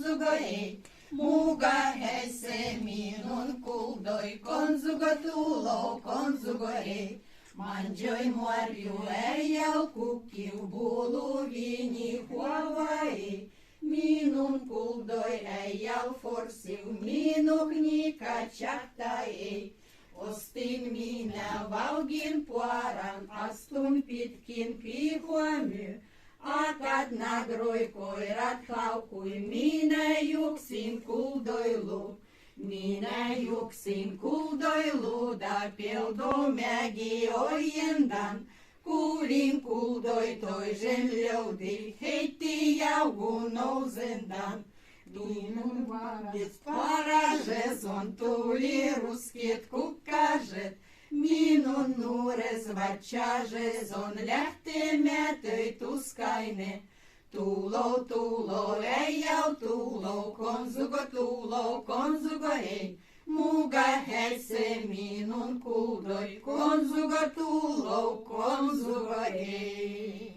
konzugoei. Muga hesse minun kuldoi, konzugotulo, konzugoei. Mangioi moariu eiau kukiu bulu vini huavai. Minun kuldoi eiau forsiu, minuhnika chahtai. Ostin minä valgin puaran, astun pitkin pihuamy. Akat nagroi koirat haukui, minä juksin kuldoilu. Minä juksin kuldoilu, da peldomägi ojendan. Kuulin kuldoi toisen löydi, heitti jauhun nousendan. Minun vargit paražes, on tuli ruskit kukkažet. Minun nuores vačažes, on lähtemätöi tuskaine. Tulo, tulo, eiau tulo, konzugo ei. Muga hesse minun kuldoi, konzugo ei.